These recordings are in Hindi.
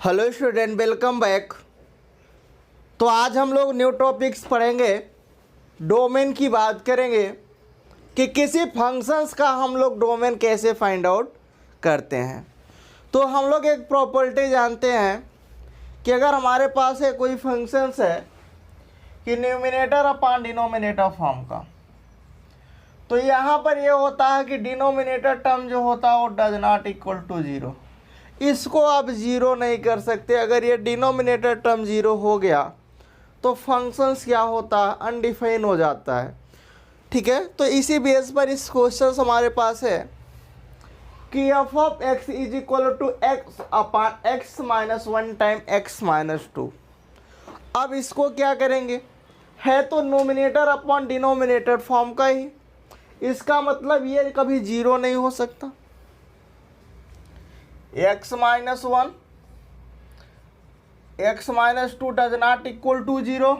Hello student, welcome back. तो आज हम लोग न्यू टॉपिक्स पढ़ेंगे। डोमेन की बात करेंगे कि किसी फंक्शंस का हम लोग डोमेन कैसे फाइंड आउट करते हैं। तो हम लोग एक प्रॉपर्टी जानते हैं कि अगर हमारे पास है कोई फंक्शंस है कि न्यूमिनेटर अपॉन डिनोमिनेटर फॉर्म का, तो यहाँ पर ये होता है कि डिनोमिनेटर टर्म जो होता है वो does not equal to zero. इसको आप ज़ीरो नहीं कर सकते। अगर ये डिनोमिनेटर टर्म ज़ीरो हो गया तो फंक्शंस क्या होता है, अनडिफाइन हो जाता है। ठीक है, तो इसी बेस पर इस क्वेश्चन हमारे पास है कि f of x is equal to x upon x minus one time x minus two. अब इसको क्या करेंगे, है तो नोमिनेटर अपॉन डिनोमिनेटर फॉर्म का ही, इसका मतलब ये कभी ज़ीरो नहीं हो सकता। X minus one x minus two does not equal to zero.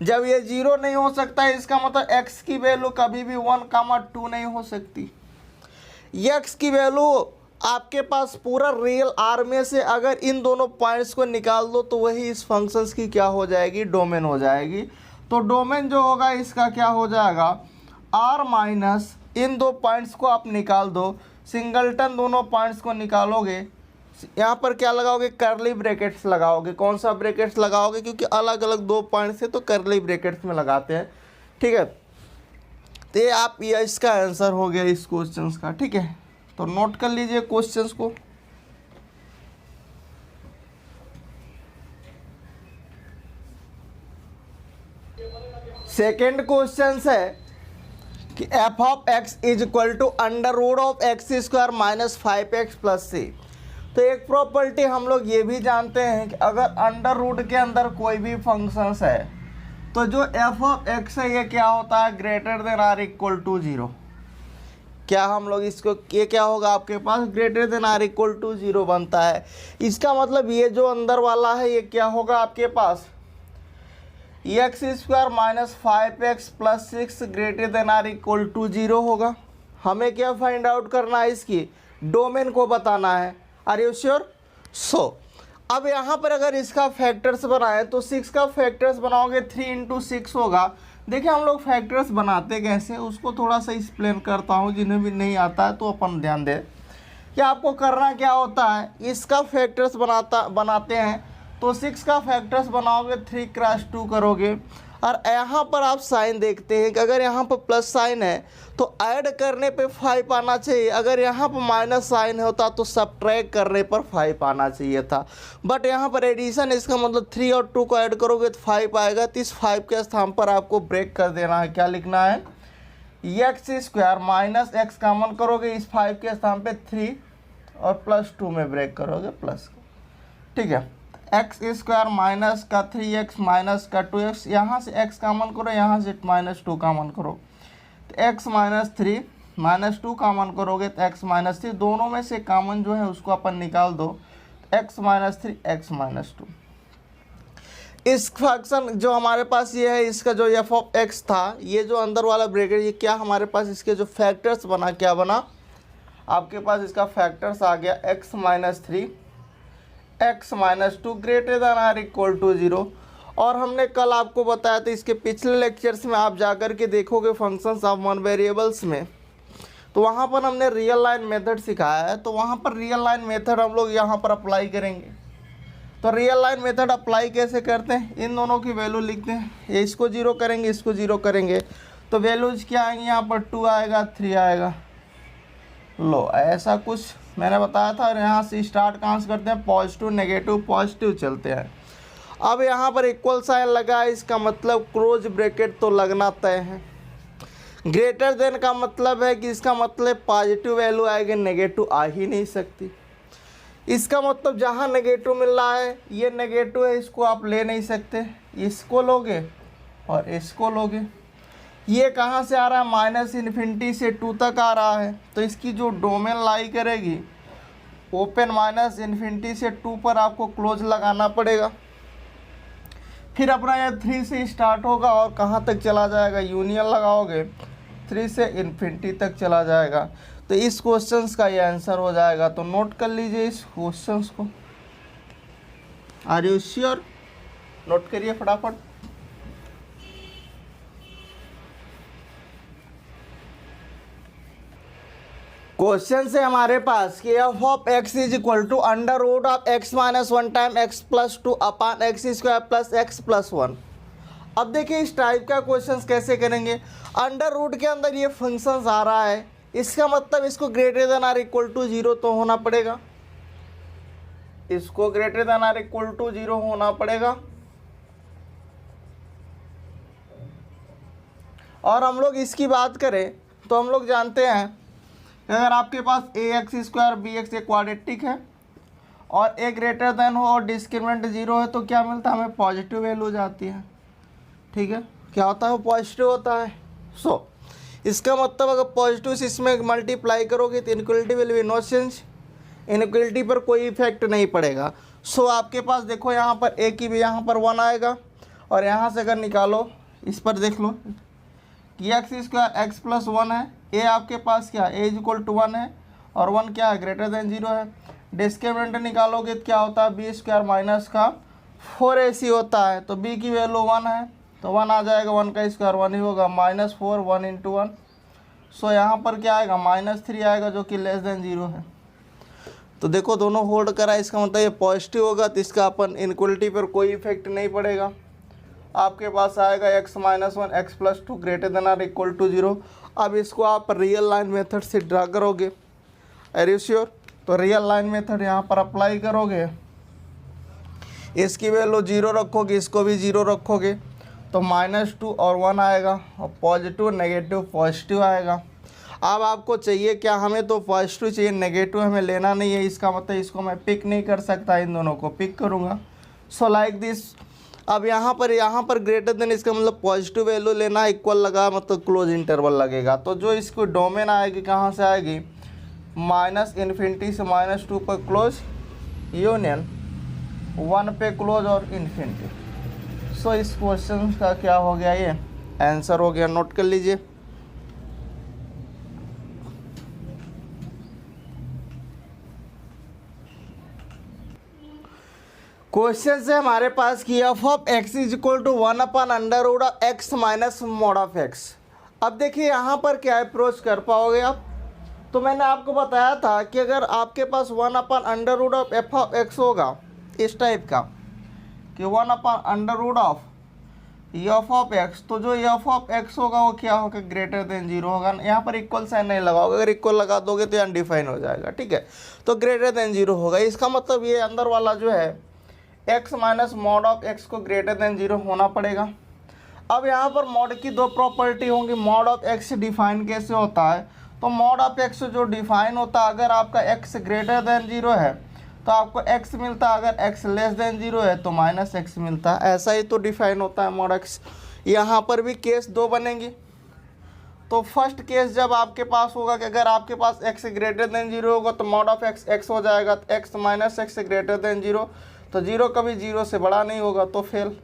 जब ये ज़ीरो नहीं हो सकता है इसका मतलब एक्स की वैल्यू कभी भी 1, 2 नहीं हो सकती। एक्स की वैल्यू आपके पास पूरा रियल आर में से अगर इन दोनों पॉइंट्स को निकाल दो तो वही इस फंक्शंस की क्या हो जाएगी, डोमेन हो जाएगी। तो डोमेन जो होगा इसका क्या हो जाएगा, आर माइनस इन दो पॉइंट्स को आप निकाल दो, सिंगलटन दोनों पॉइंट्स को निकालोगे, यहाँ पर क्या लगाओगे, करली ब्रैकेट्स लगाओगे। कौन सा ब्रैकेट्स लगाओगे, क्योंकि अलग अलग दो पॉइंट्स है तो करली ब्रैकेट्स में लगाते हैं। ठीक है, तो ये आप ये इसका आंसर हो गया इस क्वेश्चन का। ठीक है, तो नोट कर लीजिए क्वेश्चन को। सेकेंड क्वेश्चन है कि f of x is equal to under root of x square minus 5x plus c. तो एक प्रॉपर्टी हम लोग ये भी जानते हैं कि अगर अंडर रूट के अंदर कोई भी फंक्शंस है तो जो एफ ऑफ एक्स है ये क्या होता है, greater than or equal to zero. क्या हम लोग इसको, ये क्या होगा आपके पास, greater than or equal to zero बनता है। इसका मतलब ये जो अंदर वाला है ये क्या होगा आपके पास, x square minus 5x plus 6 greater than or equal to zero होगा। हमें क्या फाइंड आउट करना है, इसकी डोमेन को बताना है। Are you sure? सो अब यहाँ पर अगर इसका फैक्टर्स बनाए तो 6 का फैक्टर्स बनाओगे 3 इंटू 6 होगा। देखिए हम लोग फैक्टर्स बनाते कैसे, उसको थोड़ा सा एक्सप्लेन करता हूँ, जिन्हें भी नहीं आता है तो अपन ध्यान दें कि आपको करना क्या होता है। इसका फैक्टर्स बनाते हैं तो 6 का फैक्टर्स बनाओगे 3 क्रॉस 2 करोगे, और यहाँ पर आप साइन देखते हैं कि अगर यहाँ पर प्लस साइन है तो ऐड करने पे 5 आना चाहिए, अगर यहाँ पर माइनस साइन होता तो सब्ट्रैक्ट करने पर 5 आना चाहिए था। बट यहाँ पर एडिशन, इसका मतलब 3 और 2 को ऐड करोगे तो 5 आएगा। तो इस 5 के स्थान पर आपको ब्रेक कर देना है। क्या लिखना है, x square minus x common करोगे, इस 5 के स्थान पर 3 और प्लस 2 में ब्रेक करोगे प्लस। ठीक है, एक्स स्क्वायर माइनस का 3x माइनस का 2x, यहाँ से x कॉमन करो, यहाँ से माइनस 2 कॉमन करो, तो x माइनस 3 माइनस 2 कॉमन करोगे तो x माइनस 3, दोनों में से कॉमन जो है उसको अपन निकाल दो, x माइनस 3 x माइनस 2। इस फंक्शन जो हमारे पास ये है, इसका जो एफ ऑफ एक्स था, ये जो अंदर वाला ब्रैकेट, ये क्या हमारे पास इसके जो फैक्टर्स बना, क्या बना आपके पास, इसका फैक्टर्स आ गया x माइनस 3 x माइनस 2 greater than or equal to zero. और हमने कल आपको बताया था, इसके पिछले लेक्चर्स में आप जाकर के देखोगे फंक्शंस ऑफ वन वेरिएबल्स में, तो वहाँ पर हमने रियल लाइन मेथड सिखाया है। तो वहाँ पर रियल लाइन मेथड हम लोग यहाँ पर अप्लाई करेंगे। तो रियल लाइन मेथड अप्लाई कैसे करते हैं, इन दोनों की वैल्यू लिखते हैं, ये इसको ज़ीरो करेंगे, इसको ज़ीरो करेंगे, तो वैल्यूज क्या आएंगी, यहाँ पर 2 आएगा 3 आएगा। लो ऐसा कुछ मैंने बताया था। और यहाँ से स्टार्ट कहाँ से करते हैं, पॉजिटिव नेगेटिव पॉजिटिव चलते हैं। अब यहाँ पर इक्वल साइन लगा है, इसका मतलब क्लोज ब्रैकेट तो लगना तय है। ग्रेटर देन का मतलब है कि इसका मतलब पॉजिटिव वैल्यू आएगी, नेगेटिव आ ही नहीं सकती। इसका मतलब जहाँ नेगेटिव मिल रहा है ये नेगेटिव है, इसको आप ले नहीं सकते, इसको लोगे और इसको लोगे। ये कहाँ से आ रहा है, माइनस इन्फिनिटी से 2 तक आ रहा है, तो इसकी जो डोमेन लाई करेगी ओपन माइनस इन्फिनिटी से 2 पर आपको क्लोज लगाना पड़ेगा। फिर अपना ये 3 से स्टार्ट होगा और कहाँ तक चला जाएगा, यूनियन लगाओगे 3 से इन्फिनिटी तक चला जाएगा। तो इस क्वेश्चंस का ये आंसर हो जाएगा। तो नोट कर लीजिए इस क्वेश्चंस को। Are you sure? नोट करिए फटाफट। क्वेश्चन से हमारे पास कि f of x is equal to under root of x minus one time x plus two upon x square plus x plus one. अब देखिए इस टाइप का क्वेश्चन कैसे करेंगे। अंडर रूट के अंदर ये फंक्शन आ रहा है, इसका मतलब इसको greater than or equal to zero तो होना पड़ेगा, इसको greater than or equal to zero होना पड़ेगा। और हम लोग इसकी बात करें तो हम लोग जानते हैं अगर आपके पास ए एक्स स्क्वायर बी एक्स एक क्वाड्रेटिक है और ए ग्रेटर देन हो और डिस्क्रिमिनेंट जीरो है तो क्या मिलता है हमें? पॉजिटिव वैल्यू जाती है। ठीक है, क्या होता है? वो पॉजिटिव होता है। सो इसका मतलब अगर पॉजिटिव से इसमें मल्टीप्लाई करोगे तो inequality will be no change, inequality पर कोई इफेक्ट नहीं पड़ेगा। सो आपके पास देखो यहाँ पर ए की भी यहाँ पर वन आएगा और यहाँ से अगर निकालो इस पर देख लो कि x square x plus one है, ए आपके पास क्या ए इज इक्वल टू वन है और वन क्या है? ग्रेटर देन जीरो है। डिस्क्रिमिनेंट निकालोगे तो क्या होता है? बी स्क्वायर माइनस का 4ac होता है, तो बी की वैल्यू वन है तो वन आ जाएगा, वन का स्क्वायर वन ही होगा, minus four one into one. So यहाँ पर क्या आएगा? माइनस थ्री आएगा जो कि लेस देन जीरो है। तो देखो दोनों होल्ड करा, इसका मतलब ये पॉजिटिव होगा तो इसका अपन इनइक्वालिटी पर कोई इफेक्ट नहीं पड़ेगा। आपके पास आएगा x minus one x plus two greater than or equal to zero. अब इसको आप रियल लाइन मेथड से ड्रा करोगे, आर यू श्योर? तो रियल लाइन मेथड यहाँ पर अप्लाई करोगे, इसकी वैल्यू जीरो रखोगे, इसको भी जीरो रखोगे तो माइनस टू और वन आएगा और पॉजिटिव नेगेटिव पॉजिटिव आएगा। अब आपको चाहिए क्या? हमें तो पॉजिटिव चाहिए, नेगेटिव हमें लेना नहीं है, इसका मतलब इसको मैं पिक नहीं कर सकता, इन दोनों को पिक करूँगा। So like this. अब यहाँ पर ग्रेटर देन इसका मतलब पॉजिटिव वैल्यू लेना, इक्वल लगा मतलब क्लोज इंटरवल लगेगा। तो जो इसको डोमेन आएगी कहाँ से आएगी? माइनस इन्फिनिटी से माइनस टू पर क्लोज यूनियन वन पे क्लोज और इन्फिनिटी। सो इस क्वेश्चन का क्या हो गया? ये आंसर हो गया, नोट कर लीजिए। क्वेश्चन से हमारे पास कि f of x is equal to one upon under root of x minus mod of x. अब देखिए यहाँ पर क्या अप्रोच कर पाओगे आप? तो मैंने आपको बताया था कि अगर आपके पास one upon under root of f of x होगा इस टाइप का कि one upon under root of f of x, तो जो एफ ऑफ एक्स होगा वो क्या होगा? ग्रेटर देन जीरो होगा। यहाँ पर इक्वल साइन नहीं लगाओगे, अगर इक्वल लगा दोगे तो अनडिफाइन हो जाएगा। ठीक है, तो ग्रेटर देन जीरो होगा। इसका मतलब ये अंदर वाला जो है x minus mod of x को ग्रेटर देन जीरो होना पड़ेगा। अब यहाँ पर मॉड की दो प्रॉपर्टी होंगी। मॉड ऑफ x डिफाइन कैसे होता है? तो मॉड ऑफ x जो डिफाइन होता है, अगर आपका x ग्रेटर देन जीरो है तो आपको x मिलता है, अगर x लेस देन जीरो है तो माइनस x मिलता है। ऐसा ही तो डिफाइन होता है मॉड x। यहाँ पर भी केस दो बनेंगी। तो फर्स्ट केस जब आपके पास होगा कि अगर आपके पास x ग्रेटर देन जीरो होगा तो मॉड ऑफ x x हो जाएगा, तो x minus x greater than zero, तो जीरो कभी जीरो से बड़ा नहीं होगा तो फेल।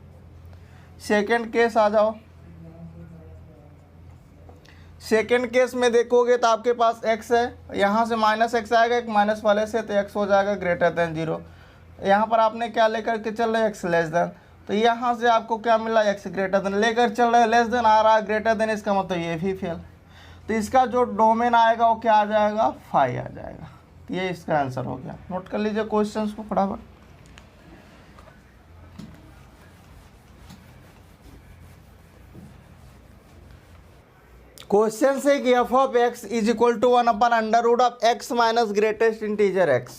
सेकेंड केस आ जाओ। सेकेंड केस में देखोगे तो आपके पास x है, यहाँ से माइनस एक्स आएगा, एक माइनस वाले से तो x हो जाएगा ग्रेटर देन जीरो। यहाँ पर आपने क्या लेकर के चल रहे हैं? x लेस देन, तो यहाँ से आपको क्या मिला? x ग्रेटर देन लेकर चल रहे हैं, लेस देन आ रहा है, ग्रेटर देन, इसका मतलब ये भी फेल। तो इसका जो डोमेन आएगा वो क्या आ जाएगा? फाई आ जाएगा। तो ये इसका आंसर हो गया। नोट कर लीजिए क्वेश्चन को फटाफट। क्वेश्चन से कि f of x is equal to one upon under root of x minus greatest integer x.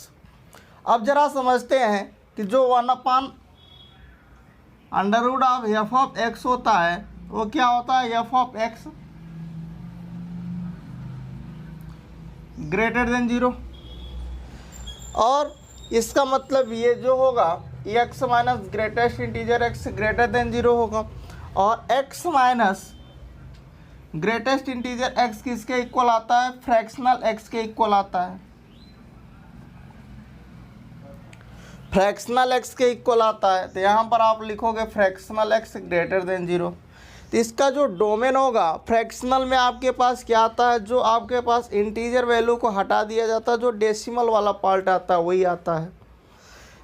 अब जरा समझते हैं कि जो one upon under root of f of x होता है वो क्या होता है? F of x greater than zero. और इसका मतलब ये जो होगा x minus greatest integer x greater than zero होगा, और x minus greatest integer x किसके इक्वल आता है? फ्रैक्शनल x के इक्वल आता है, फ्रैक्शनल x के इक्वल आता है। तो यहाँ पर आप लिखोगे fractional x greater than zero. तो इसका जो डोमेन होगा फ्रैक्शनल में आपके पास क्या आता है? जो आपके पास इंटीजर वैल्यू को हटा दिया जाता है, जो डेसिमल वाला पार्ट आता है वही आता है।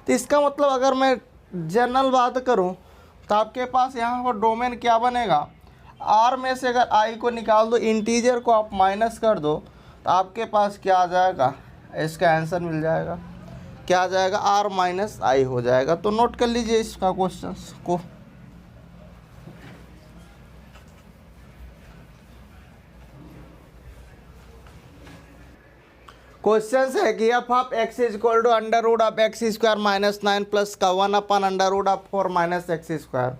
तो इसका मतलब अगर मैं जनरल बात करूं तो आपके पास यहाँ पर डोमेन क्या बनेगा, आर में से अगर आई को निकाल दो, इंटीजर को आप माइनस कर दो, तो आपके पास क्या आ जाएगा, इसका आंसर मिल जाएगा, क्या आ जाएगा, आर माइनस आई हो जाएगा। तो नोट कर लीजिए इसका क्वेश्चन को। क्वेश्चन है कि f of x is equal to under root of x square minus 9 plus का 1 upon under root of 4 minus x square.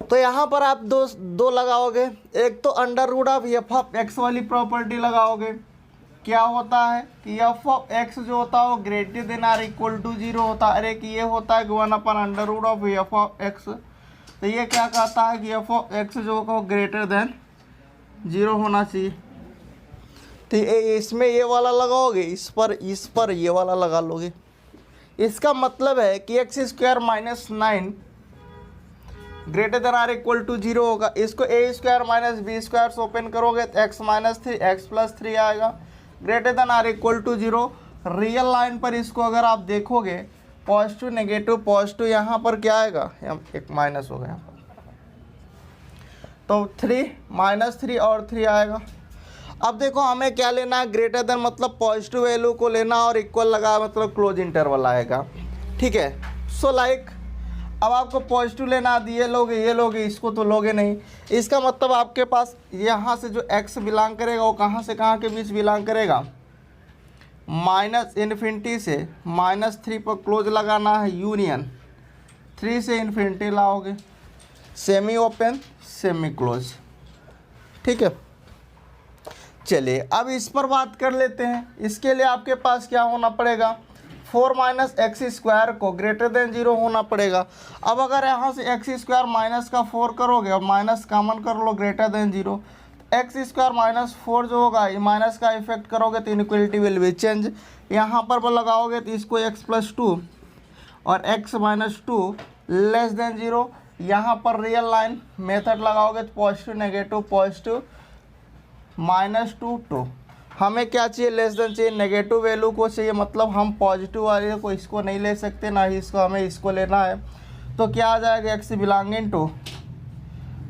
तो यहाँ पर आप दो लगाओगे, एक तो under root of f of x वाली प्रॉपर्टी लगाओगे। क्या होता है कि एफ ऑफ एक्स जो होता है वो greater than or equal to 0 होता है। अरे कि ये होता है कि 1 upon under root of f of x, तो ये क्या कहता है कि एफ ऑफ एक्स जो होगा वो ग्रेटर देन 0 होना चाहिए। तो इसमें ये वाला लगाओगे, इस पर ये वाला लगा लोगे। इसका मतलब है कि x square minus 9 greater than or equal to 0 होगा। इसको A square minus B square से ओपन करोगे तो एक्स माइनस 3 एक्स प्लस 3 आएगा, greater than or equal to 0। Real line पर इसको अगर आप देखोगे पॉजिटिव नेगेटिव पॉजिटिव, यहाँ पर क्या आएगा, एक माइनस होगा यहाँ पर, तो 3 माइनस 3 और 3 आएगा। अब देखो हमें क्या लेना है, ग्रेटर देन मतलब पॉजिटिव वैल्यू को लेना और इक्वल लगा मतलब क्लोज इंटरवल आएगा, ठीक है। सो लाइक अब आपको पॉजिटिव लेना, ये लोगे, इसको तो लोगे नहीं। इसका मतलब आपके पास यहाँ से जो x बिलोंग करेगा वो कहाँ से कहाँ के बीच बिलोंग करेगा, माइनस इन्फिनिटी से -3 पर क्लोज लगाना है, यूनियन 3 से इन्फिनिटी लाओगे, सेमी ओपन सेमी क्लोज, ठीक है। चलिए अब इस पर बात कर लेते हैं। इसके लिए आपके पास क्या होना पड़ेगा, 4 माइनस एक्स स्क्वायर को ग्रेटर देन 0 होना पड़ेगा। अब अगर यहाँ से एक्स स्क्वायर माइनस का 4 करोगे और माइनस कॉमन कर लो greater than 0, x square minus 4 जो होगा ये माइनस का इफेक्ट करोगे तो इनइक्वलिटी विल बी चेंज। यहाँ पर लगाओगे तो इसको x प्लस 2 और x माइनस 2 लेस देन 0। यहाँ पर रियल लाइन मेथड लगाओगे तो पॉजिटिव नेगेटिव पॉजिटिव -2 2। हमें क्या चाहिए, लेस देन चाहिए, नेगेटिव वैल्यू को चाहिए, मतलब हम पॉजिटिव वाले को इसको नहीं ले सकते, ना ही इसको, हमें इसको लेना है। तो क्या आ जाएगा, x बिलोंगिंग टू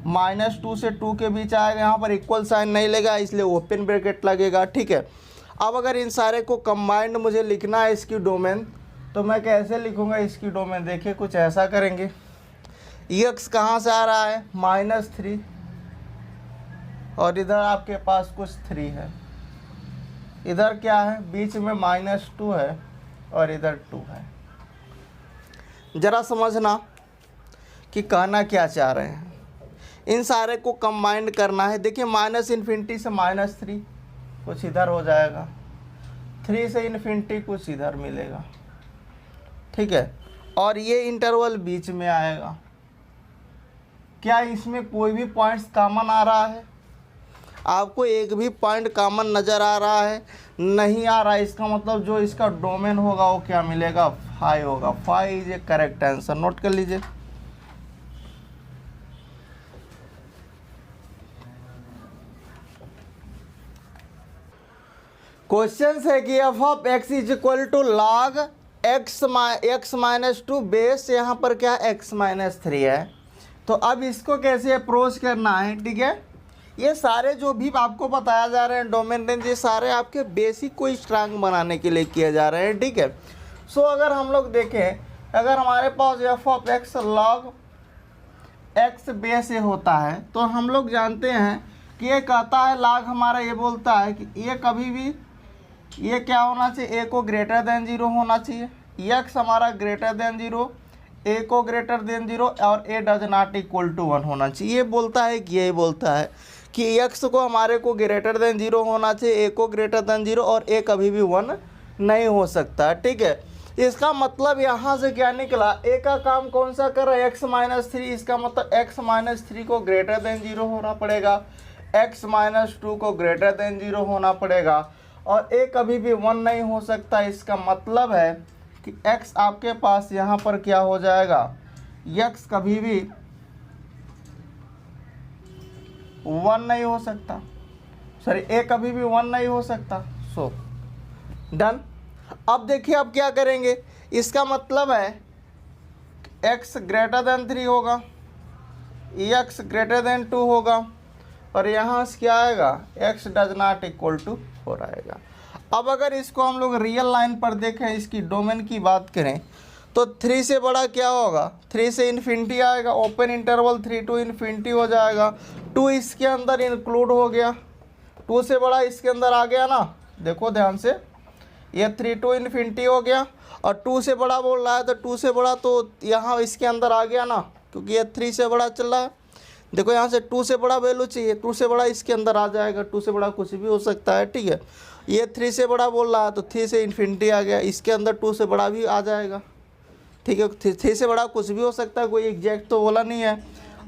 -2 से 2 के बीच आएगा। यहाँ पर इक्वल साइन नहीं लेगा इसलिए ओपन ब्रैकेट लगेगा, ठीक है। अब अगर इन सारे को कंबाइंड मुझे लिखना है इसकी डोमेन, तो मैं कैसे लिखूँगा इसकी डोमेन, देखिए कुछ ऐसा करेंगे। x कहाँ से आ रहा है, -3 और इधर आपके पास कुछ 3 है, इधर क्या है बीच में -2 है और इधर 2 है। ज़रा समझना कि कहना क्या चाह रहे हैं। इन सारे को कंबाइंड करना है। देखिए माइनस इन्फिनिटी से -3 कुछ इधर हो जाएगा, 3 से इन्फिनिटी कुछ इधर मिलेगा, ठीक है। और ये इंटरवल बीच में आएगा। क्या इसमें कोई भी पॉइंट्स कॉमन आ रहा है, आपको एक भी पॉइंट कॉमन नज़र आ रहा है, नहीं आ रहा है। इसका मतलब जो इसका डोमेन होगा वो क्या मिलेगा, 5 होगा। 5 is a correct answer, note कर लीजिए। क्वेश्चन है कि f of x is equal to log x minus 2 base, यहाँ पर क्या x माइनस 3 है। तो अब इसको कैसे अप्रोच करना है, ठीक है। ये सारे जो भी आपको बताया जा रहे हैं डोमेन रेंज, ये सारे आपके बेसिक को स्ट्रांग बनाने के लिए किए जा रहे हैं, ठीक है। सो अगर हम लोग देखें, अगर हमारे पास f of x log x base से होता है, तो हम लोग जानते हैं कि ये कहता है लॉग हमारा ये बोलता है कि ये कभी भी ये क्या होना चाहिए, ए को ग्रेटर देन 0 होना चाहिए, एक्स हमारा ग्रेटर देन 0, ए को ग्रेटर देन 0 और ए डज नॉट इक्वल टू 1 होना चाहिए। ये बोलता है कि ये बोलता है कि एक्स को हमारे को ग्रेटर देन 0 होना चाहिए, ए को ग्रेटर देन 0 और ए कभी भी 1 नहीं हो सकता, ठीक है। इसका मतलब यहाँ से क्या निकला, ए का काम कौन सा कर रहा है, x माइनस 3। इसका मतलब x माइनस 3 को ग्रेटर देन 0 होना पड़ेगा, x माइनस 2 को ग्रेटर देन 0 होना पड़ेगा और a कभी भी 1 नहीं हो सकता। इसका मतलब है कि x आपके पास यहाँ पर क्या हो जाएगा, x कभी भी 1 नहीं हो सकता, सॉरी a कभी भी 1 नहीं हो सकता। So done. अब देखिए अब क्या करेंगे, इसका मतलब है x ग्रेटर देन 3 होगा, x ग्रेटर देन 2 होगा, और यहाँ से क्या आएगा, x does not equal to 4 आएगा। अब अगर इसको हम लोग रियल लाइन पर देखें, इसकी डोमेन की बात करें, तो 3 से बड़ा क्या होगा, 3 से इन्फिनिटी आएगा, ओपन इंटरवल 3 टू इन्फिनिटी हो जाएगा, 2 इसके अंदर इंक्लूड हो गया, 2 से बड़ा इसके अंदर आ गया ना, देखो ध्यान से, ये 3 टू इन्फिनिटी हो गया, और 2 से बड़ा बोल रहा है तो 2 से बड़ा तो यहाँ इसके अंदर आ गया ना, क्योंकि ये 3 से बड़ा चल रहा है। देखो यहाँ से 2 से बड़ा वैल्यू चाहिए, 2 से बड़ा इसके अंदर आ जाएगा, 2 से बड़ा कुछ भी हो सकता है, ठीक है। ये 3 से बड़ा बोल रहा है तो 3 से इन्फिनिटी आ गया, इसके अंदर 2 से बड़ा भी आ जाएगा, ठीक है। 3 से बड़ा कुछ भी हो सकता है, कोई एग्जैक्ट तो बोला नहीं है।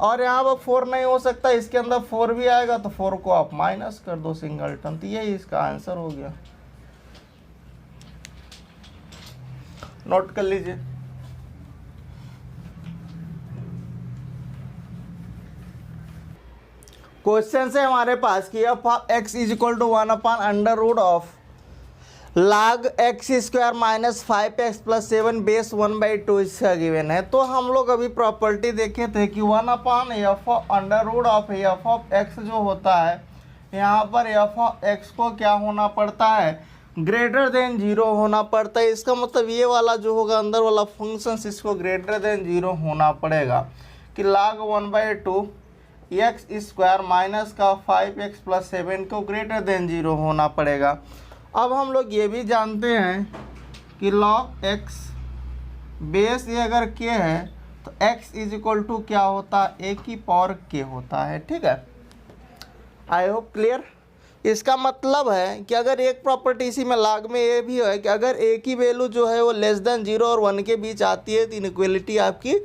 और यहाँ पर 4 नहीं हो सकता, इसके अंदर 4 भी आएगा, तो 4 को आप माइनस कर दो सिंगलटन, तो यही इसका आंसर हो गया। नोट कर लीजिए। क्वेश्चन से हमारे पास कि f of x is equal to 1 upon under root of log x square minus 5x plus 7 base 1/2 इसका गिवन है। तो हम लोग अभी प्रॉपर्टी देखे थे कि 1 upon f under root of f of x जो होता है, यहाँ पर एफ ऑफ एक्स को क्या होना पड़ता है, ग्रेटर देन 0 होना पड़ता है। इसका मतलब ये वाला जो होगा अंदर वाला फंक्शन, इसको ग्रेटर देन 0 होना पड़ेगा कि log 1/2 एक्स स्क्वायर माइनस का 5x प्लस 7 को ग्रेटर देन 0 होना पड़ेगा। अब हम लोग ये भी जानते हैं कि log x बेस ये अगर k है तो x इज इक्वल टू क्या होता है, a की पावर k होता है, ठीक है। I hope clear. इसका मतलब है कि अगर एक प्रॉपर्टी इसी में log में ये भी है कि अगर a की वैल्यू जो है वो लेस देन 0 और 1 के बीच आती है तो इनइक्वलिटी आपकी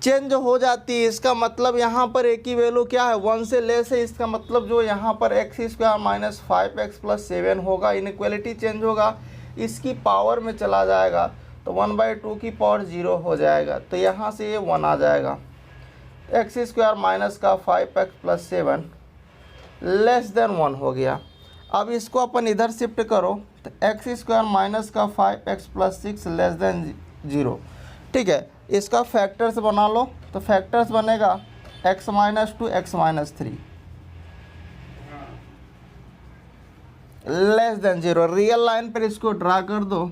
चेंज हो जाती है। इसका मतलब यहाँ पर a की वैल्यू क्या है, 1 से लेस है, इसका मतलब जो यहाँ पर x square minus 5x plus 7 होगा, इनइक्वलिटी चेंज होगा, इसकी पावर में चला जाएगा तो 1/2 की पावर 0 हो जाएगा, तो यहाँ से ये 1 आ जाएगा। एक्स स्क्वायर माइनस का 5x प्लस 7 लेस देन 1 हो गया। अब इसको अपन इधर शिफ्ट करो तो एक्स स्क्वायर माइनस का 5x प्लस 6 लेस देन 0, ठीक है। इसका फैक्टर्स बना लो तो फैक्टर्स बनेगा x माइनस 2 x minus 3 less than 0। Real line पर इसको ड्रा कर दो,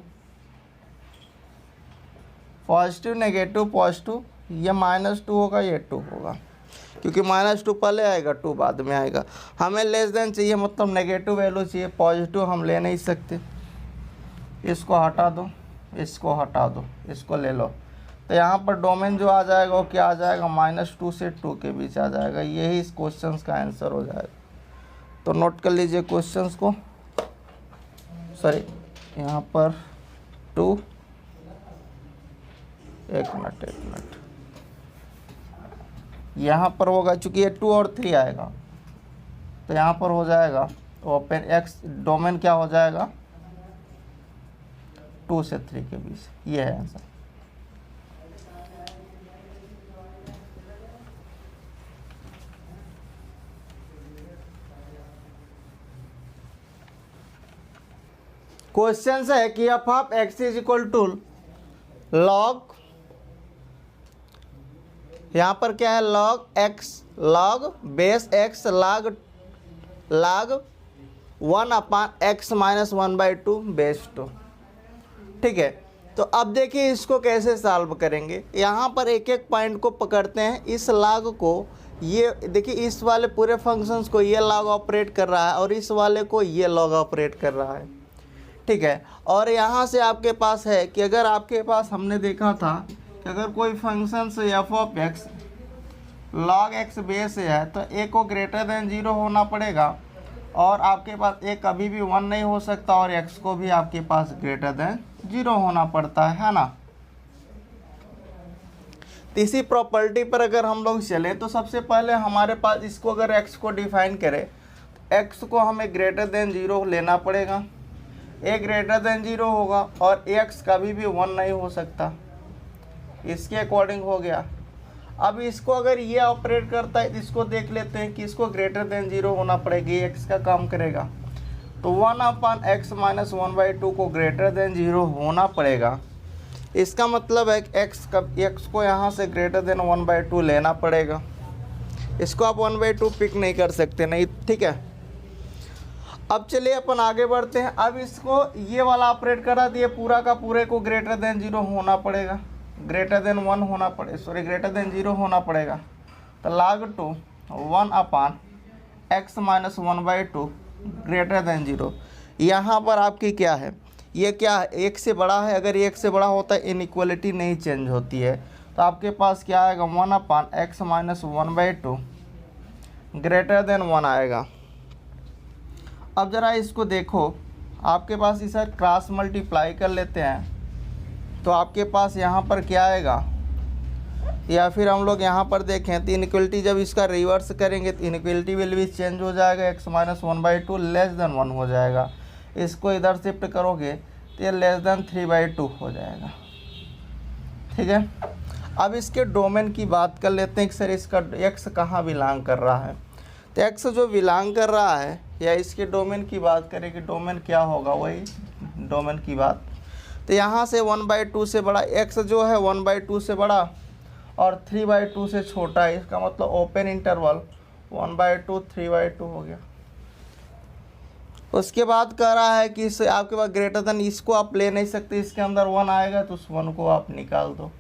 पॉजिटिव नेगेटिव पॉजिटिव, ये -2 होगा, ये 2 होगा, क्योंकि -2 पहले आएगा 2 बाद में आएगा। हमें लेस देन चाहिए, मतलब नेगेटिव वैल्यू चाहिए, पॉजिटिव हम ले नहीं सकते। इसको हटा दो, इसको हटा दो, इसको ले लो, तो यहाँ पर डोमेन जो आ जाएगा वो क्या आ जाएगा, -2 से 2 के बीच आ जाएगा। यही इस क्वेश्चन का आंसर हो जाएगा। तो नोट कर लीजिए क्वेश्चंस को, सॉरी यहाँ पर 2, एक मिनट, यहाँ पर होगा चूँकि ये 2 और 3 आएगा तो यहाँ पर हो जाएगा ओपन एक्स, डोमेन क्या हो जाएगा 2 से 3 के बीच, ये है आंसर। क्वेश्चन है कि f of x is equal to log, यहाँ पर क्या है, log x, log base x log 1 upon x minus 1/2 base 2, ठीक है। तो अब देखिए इसको कैसे सॉल्व करेंगे। यहाँ पर एक एक पॉइंट को पकड़ते हैं, इस लॉग को, ये देखिए इस वाले पूरे फंक्शंस को ये लॉग ऑपरेट कर रहा है और इस वाले को ये लॉग ऑपरेट कर रहा है, ठीक है। और यहाँ से आपके पास है कि अगर आपके पास, हमने देखा था कि अगर कोई फंक्शन से F of x log x base है तो ए को ग्रेटर देन 0 होना पड़ेगा, और आपके पास ए कभी भी 1 नहीं हो सकता, और एक्स को भी आपके पास ग्रेटर देन 0 होना पड़ता है ना। इसी प्रॉपर्टी पर अगर हम लोग चले तो सबसे पहले हमारे पास इसको, अगर एक्स को डिफाइन करें तो एक्स को हमें ग्रेटर देन 0 लेना पड़ेगा, ए ग्रेटर देन 0 होगा, और एक्स कभी भी 1 नहीं हो सकता, इसके अकॉर्डिंग हो गया। अब इसको अगर ये ऑपरेट करता है, इसको देख लेते हैं कि इसको ग्रेटर देन 0 होना पड़ेगा, ये एक्स का काम करेगा, तो 1 अपॉन एक्स माइनस 1/2 को ग्रेटर देन 0 होना पड़ेगा। इसका मतलब है कि एक्स को यहाँ से ग्रेटर देन 1/2 लेना पड़ेगा। इसको आप 1/2 पिक नहीं कर सकते, नहीं, ठीक है। अब चलिए अपन आगे बढ़ते हैं। अब इसको ये वाला ऑपरेट करा तो ये पूरा का पूरे को ग्रेटर देन 0 होना पड़ेगा, ग्रेटर देन 1 होना पड़ेगा, सॉरी ग्रेटर देन 0 होना पड़ेगा। तो log 2 1/x - 1/2 ग्रेटर देन 0। यहाँ पर आपकी क्या है, ये क्या है, एक से बड़ा है। अगर एक से बड़ा होता है इनइक्वालिटी नहीं चेंज होती है, तो आपके पास क्या आएगा 1/x - 1/2 ग्रेटर देन 1 आएगा। अब ज़रा इसको देखो, आपके पास इसे क्रॉस मल्टीप्लाई कर लेते हैं तो आपके पास यहाँ पर क्या आएगा, या फिर हम लोग यहाँ पर देखें तो इनइक्वलिटी जब इसका रिवर्स करेंगे तो इनइक्वलिटी विल भी चेंज हो जाएगा, x - 1/2 लेस देन 1 हो जाएगा। इसको इधर शिफ्ट करोगे तो ये लेस देन 3/2 हो जाएगा, ठीक है। अब इसके डोमेन की बात कर लेते हैं कि सर इसका x कहाँ बिलोंग कर रहा है। तो x जो बिलोंग कर रहा है, या इसके डोमेन की बात करें कि डोमेन क्या होगा, वही डोमेन की बात। तो यहाँ से 1/2 से बड़ा x जो है 1/2 से बड़ा और 3/2 से छोटा है, इसका मतलब ओपन इंटरवल 1/2 3/2 हो गया। उसके बाद कह रहा है कि इस आपके पास ग्रेटर देन, इसको आप ले नहीं सकते, इसके अंदर 1 आएगा तो उस 1 को आप निकाल दो।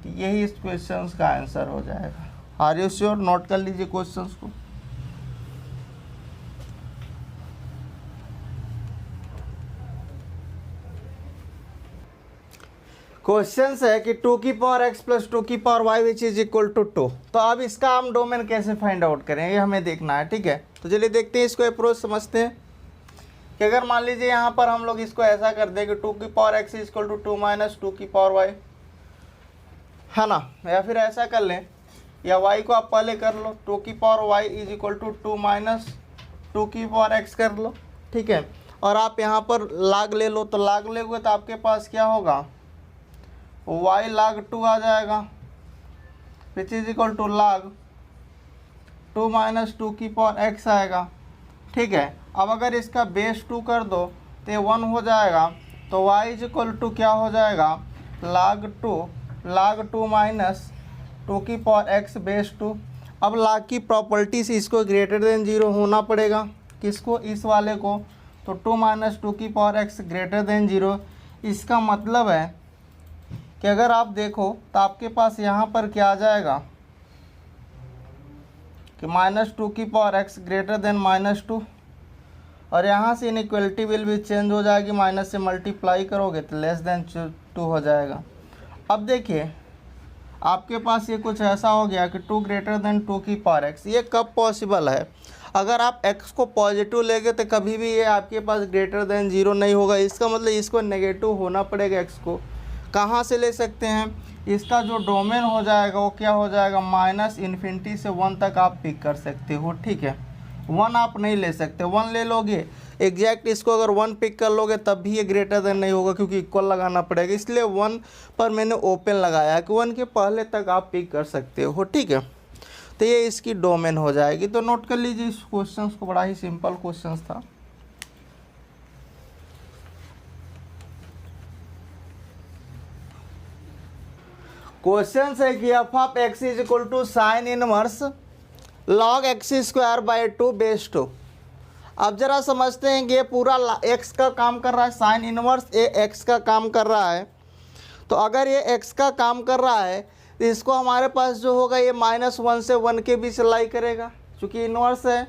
तो यही इस क्वेश्चन का आंसर हो जाएगा। Are you sure? नोट कर लीजिए क्वेश्चन को। क्वेश्चन है कि 2 की पावर x प्लस 2 की power y which is equal to 2। तो अब इसका हम डोमेन कैसे फाइंड आउट करें, ये हमें देखना है, ठीक है। तो चलिए देखते हैं, इसको अप्रोच समझते हैं कि अगर मान लीजिए यहाँ पर हम लोग इसको ऐसा कर दें कि 2 की power x is equal to 2 minus 2 की पावर y, है ना। या फिर ऐसा कर लें, या y को आप पहले कर लो, 2 की power y is equal to 2 minus 2 की पावर x कर लो, ठीक है। और आप यहाँ पर log ले लो, तो log लेंगे तो आपके पास क्या होगा, y log 2 आ जाएगा, which is equal to log 2 minus 2 की पावर x आएगा, ठीक है। अब अगर इसका बेस 2 कर दो तो ये 1 हो जाएगा, तो y इज इक्वल टू क्या हो जाएगा, log 2 माइनस 2 की पावर x बेस 2। अब log की प्रॉपर्टी से इसको ग्रेटर देन 0 होना पड़ेगा, किसको, इस वाले को। तो 2 माइनस 2 की पावर x ग्रेटर देन 0। इसका मतलब है कि अगर आप देखो तो आपके पास यहाँ पर क्या आ जाएगा कि -2 की पावर x ग्रेटर देन -2, और यहाँ से इनइक्वलिटी विल भी चेंज हो जाएगी, माइनस से मल्टीप्लाई करोगे तो लेस देन 2 हो जाएगा। अब देखिए आपके पास ये कुछ ऐसा हो गया कि 2 ग्रेटर देन 2 की पावर x। ये कब पॉसिबल है, अगर आप x को पॉजिटिव लेंगे तो कभी भी ये आपके पास ग्रेटर देन 0 नहीं होगा। इसका मतलब इसको नेगेटिव होना पड़ेगा। x को कहाँ से ले सकते हैं, इसका जो डोमेन हो जाएगा वो क्या हो जाएगा, -∞ से 1 तक आप पिक कर सकते हो, ठीक है। 1 आप नहीं ले सकते, 1 ले लोगे एग्जैक्ट, इसको अगर 1 पिक कर लोगे तब भी ये ग्रेटर देन नहीं होगा, क्योंकि इक्वल लगाना पड़ेगा। इसलिए 1 पर मैंने ओपन लगाया कि 1 के पहले तक आप पिक कर सकते हो, ठीक है। तो ये इसकी डोमेन हो जाएगी। तो नोट कर लीजिए इस क्वेश्चन को, बड़ा ही सिंपल क्वेश्चन था। क्वेश्चन है कि f of x is equal to sine inverse log x²/2 base 2। अब जरा समझते हैं कि ये पूरा x का काम कर रहा है, साइन इनवर्स ये x का काम कर रहा है। तो अगर ये x का काम कर रहा है तो इसको हमारे पास जो होगा ये -1 से 1 के बीच लाई करेगा, चूँकि इनवर्स है,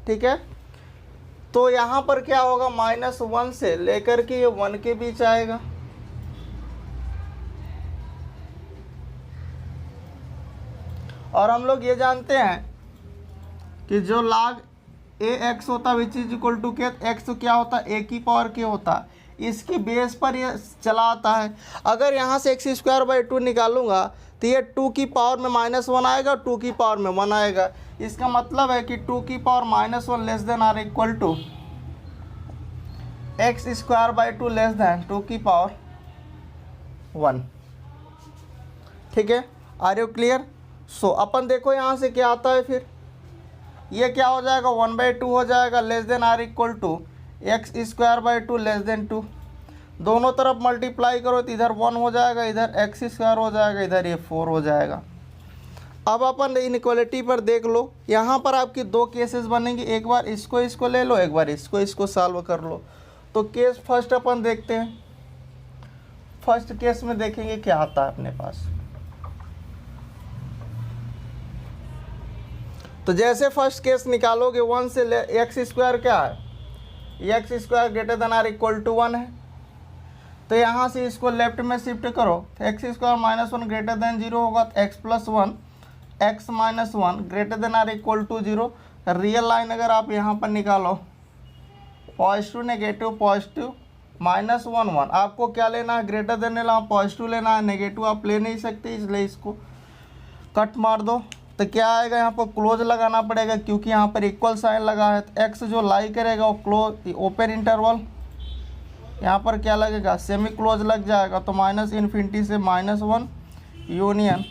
ठीक है। तो यहाँ पर क्या होगा, -1 से लेकर के ये 1 के बीच आएगा। और हम लोग ये जानते हैं कि जो log ax होता है विच इज इक्वल टू के एक्स क्या होता है, a की पावर के होता है, इसकी बेस पर ये चला आता है। अगर यहाँ से x²/2 निकालूंगा तो ये 2 की पावर में -1 आएगा, 2 की पावर में 1 आएगा। इसका मतलब है कि 2 की power -1 less than or equal to x²/2 less than 2 की पावर 1, ठीक है। Are you clear? सो अपन देखो यहाँ से क्या आता है, फिर ये क्या हो जाएगा, 1/2 हो जाएगा, less than or equal to x²/2 less than 2। दोनों तरफ मल्टीप्लाई करो तो इधर 1 हो जाएगा, इधर एक्स स्क्वायर हो जाएगा, इधर ये 4 हो जाएगा। अब अपन इनइक्वालिटी पर देख लो, यहाँ पर आपकी दो केसेस बनेंगे, एक बार इसको ले लो, एक बार इसको सॉल्व कर लो। तो केस फर्स्ट अपन देखते हैं। फर्स्ट केस में देखेंगे क्या आता है अपने पास। तो जैसे फर्स्ट केस निकालोगे 1 से एक्स स्क्वायर क्या है, x square greater than or equal to 1 है। तो यहाँ से इसको लेफ्ट में शिफ्ट करो, तो x square minus 1 greater than 0 होगा, तो x plus 1 x minus 1 greater than or equal to 0। Real line अगर आप यहाँ पर निकालो, पॉजिटिव नेगेटिव पॉजिटिव माइनस 1 1, आपको क्या लेना है, ग्रेटर देन लेना, पॉजिटिव लेना है, नेगेटिव आप ले नहीं सकते, इसलिए इसको कट मार दो। तो क्या आएगा, यहाँ पर क्लोज लगाना पड़ेगा क्योंकि यहाँ पर इक्वल साइन लगा है। तो एक्स जो लाई करेगा वो क्लोज ओपन इंटरवल, यहाँ पर क्या लगेगा, सेमी क्लोज लग जाएगा। तो माइनस इन्फिनिटी से -1 union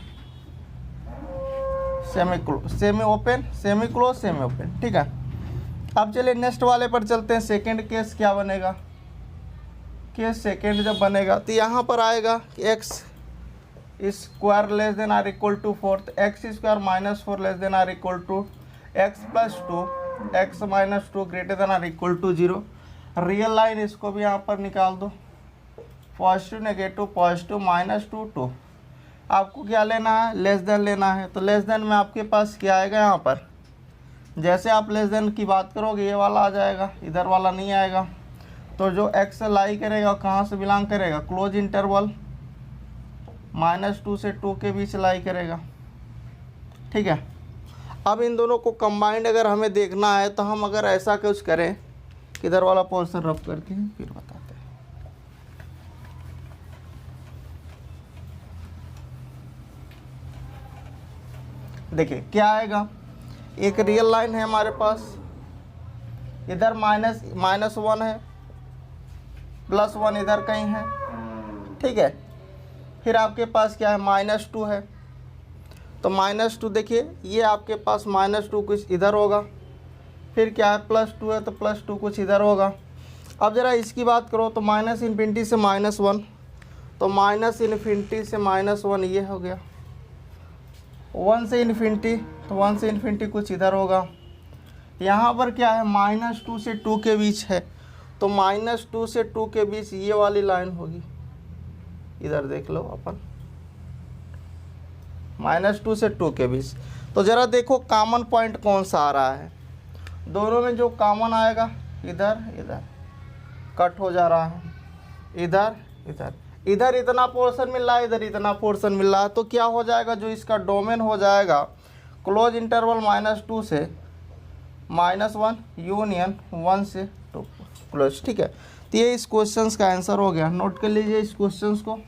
semi open, semi close, semi open, ठीक है। अब चलिए नेक्स्ट वाले पर चलते हैं। सेकंड केस क्या बनेगा, केस सेकंड जब बनेगा तो यहाँ पर आएगा कि x square less than or equal to 4, तो x square minus 4 less than or equal to x plus 2 x minus 2 greater than or equal to 0। Real line इसको भी यहाँ पर निकाल दो, पॉजिटिव नेगेटिव पॉजिटिव -2 2। आपको क्या लेना है, लेस देन लेना है। तो लेस देन में आपके पास क्या आएगा, यहाँ पर जैसे आप लेस देन की बात करोगे ये वाला आ जाएगा, इधर वाला नहीं आएगा। तो जो एक्स लाई करेगा कहाँ से बिलोंग करेगा, क्लोज इंटरवल -2 से 2 के बीच लाई करेगा, ठीक है। अब इन दोनों को कंबाइंड अगर हमें देखना है तो हम अगर ऐसा कुछ करें, किधर वाला पोर्शन रफ करके फिर बताते हैं। देखिए क्या आएगा, एक रियल लाइन है हमारे पास, इधर -1 है, +1 इधर कहीं है, ठीक है। फिर आपके पास क्या है, -2 है। तो -2 देखिए ये आपके पास -2 कुछ इधर होगा, फिर क्या है +2 है तो +2 कुछ इधर होगा। अब ज़रा इसकी बात करो तो माइनस इन्फिनिटी से -1, तो माइनस इन्फिनिटी से -1 ये हो गया, 1 से इन्फिनिटी, तो 1 से इन्फिनिटी कुछ इधर होगा। यहाँ पर क्या है, -2 से 2 के बीच है, तो -2 से 2 के बीच ये वाली लाइन होगी, इधर देख लो अपन, -2 से 2 के बीच। तो ज़रा देखो कॉमन पॉइंट कौन सा आ रहा है, दोनों में जो कॉमन आएगा इधर इधर कट हो जा रहा है, इधर इधर, इधर इतना पोर्शन मिल रहा है, इधर इतना पोर्शन मिल रहा है। तो क्या हो जाएगा, जो इसका डोमेन हो जाएगा क्लोज इंटरवल -2 से -1 यूनियन 1 से 2 क्लोज, ठीक है। तो ये इस क्वेश्चन का आंसर हो गया, नोट कर लीजिए इस क्वेश्चन को।